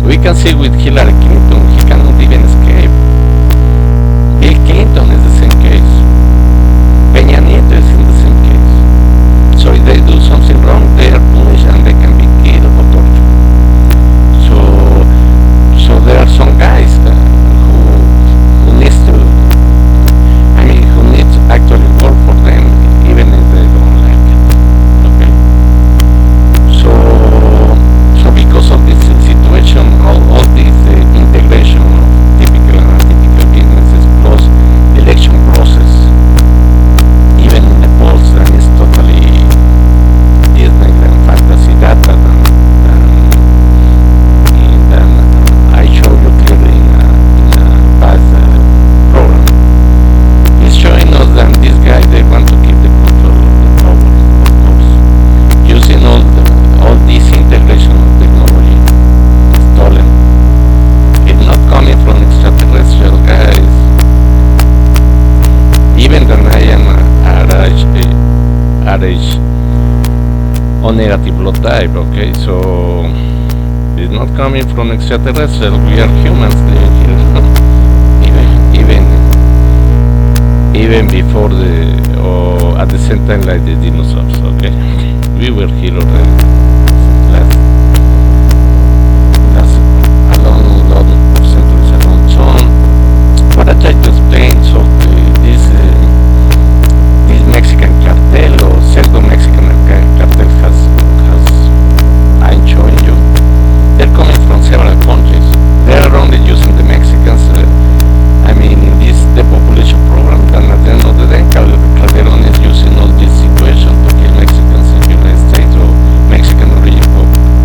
We can see with Hillary Clinton, he cannot even escape. Bill Clinton is the same case. Peña Nieto is in the same case. So if they do something wrong, they are punished and they can be killed or tortured. So there are some guys who needs to, who needs to actually work for them, even if they don't like it. Okay. So because of this situation, all this integration of typical and atypical businesses plus the election process, even in the polls, and it's totally Disneyland fantasy data than I showed you clearly in a past program. It's showing us that these guys, they want to keep the control of the power, of course, using all this integration of technology stolen. It's not coming from extraterrestrial guys. Even the Nayan RH O negative low type, okay, so it's not coming from extraterrestrial. We are humans living here, even before or at the same time like the dinosaurs, okay. We were here already. That's a long lot of centuries ago. So what I try to explain, so this Mexican cartel or pseudo-Mexican cartel has I'm showing you, they're coming from several countries. They are only using the Mexicans, in this depopulation program, and at the end of the day, Calderon is using all this situation to kill Mexicans in the United States or Mexican origin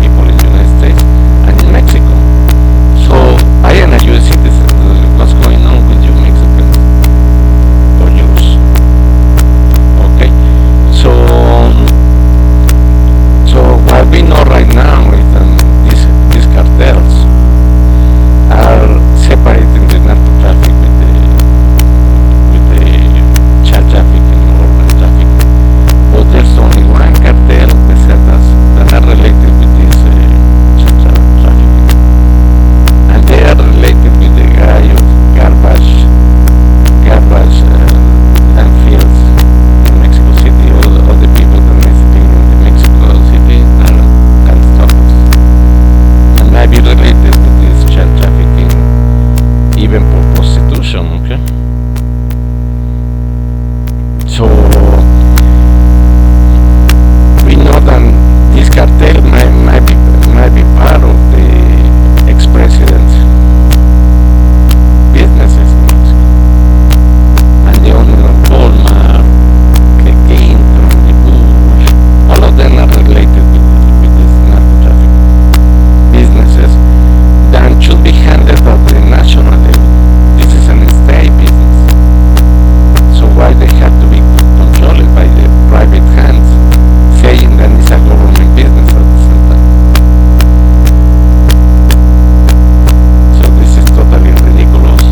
people in the United States and in Mexico. So I am a US citizen. What's going on with you Mexicans or Jews? Okay, so what we know right now is that these cartels are separating the narco traffic with the child trafficking or organ trafficking. But there's only one cartel that are related with this child trafficking, and they are related with the guy of garbage landfills in Mexico City. All the people that are sitting in Mexico City are catastrophes, and might be related with this child trafficking, even for prostitution. Okay, so we know that this cartel might be part of the ex-president's businesses in Mexico, and the owner of Walmart, the Clinton, the Bush, all of them are related with these narco trafficking businesses that should be handled at the national level. This is an state business, so why they have to be controlled by the private hands, saying that it's a government business at the same time? So this is totally ridiculous.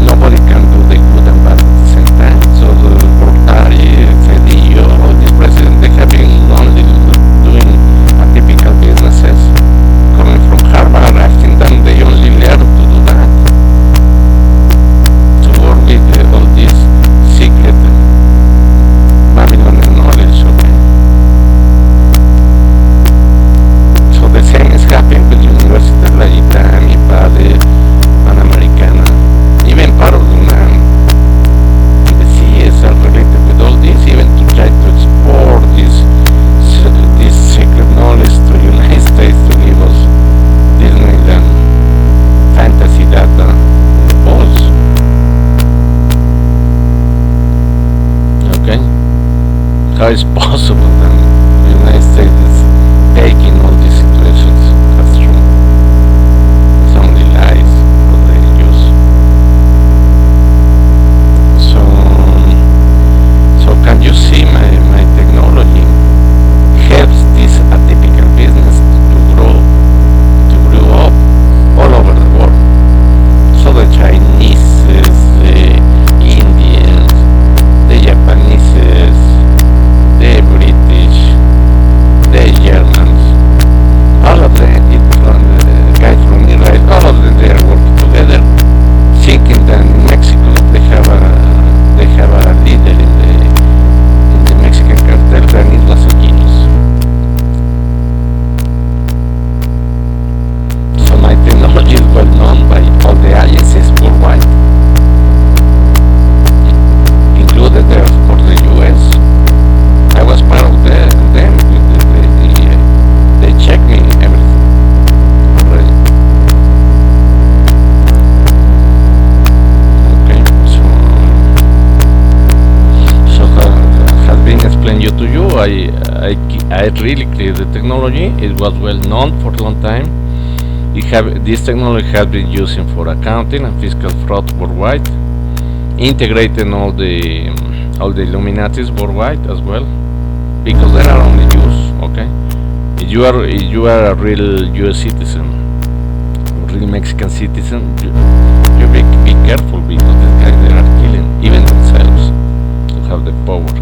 Nobody can do the good and bad at the same time. So the Bortari, Cedillo, all these presidents, they have been only doing atypical businesses, coming from Harvard. I think that they only learn to do that, to work with all this secret Babylonian knowledge. Okay. So the same is happening with universities like ITAM, IPADE, Panamericana, even part of the UNAM. The CEs are related with all this, even to try to export this secret knowledge to the United States to give us Disneyland fantasy data in the polls. Okay? How is possible that the United States is taking all these situations as true? It's only lies what they use. So can you see my technology helps this atypical business to grow up all over the world. So the Chinese, the Indians, the Japanese, the British, I really cleared the technology. It was well known for a long time. This technology has been using for accounting and fiscal fraud worldwide, integrating all the Illuminatis worldwide as well, because they are only Jews. Okay, if you are a real U.S. citizen, real Mexican citizen, you be careful, because these guys, they are killing even themselves to have the power.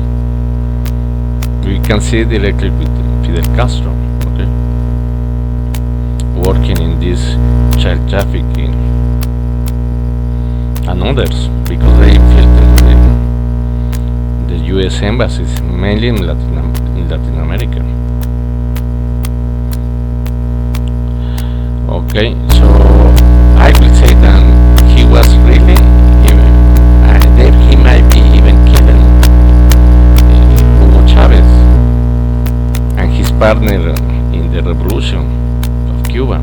We can see directly with Fidel Castro, okay, working in this child trafficking and others, because they infiltrated the U.S. embassies, mainly in Latin America. Okay, so I will say that he was really, that he might be even killing Hugo Chavez and his partner in the revolution of Cuba.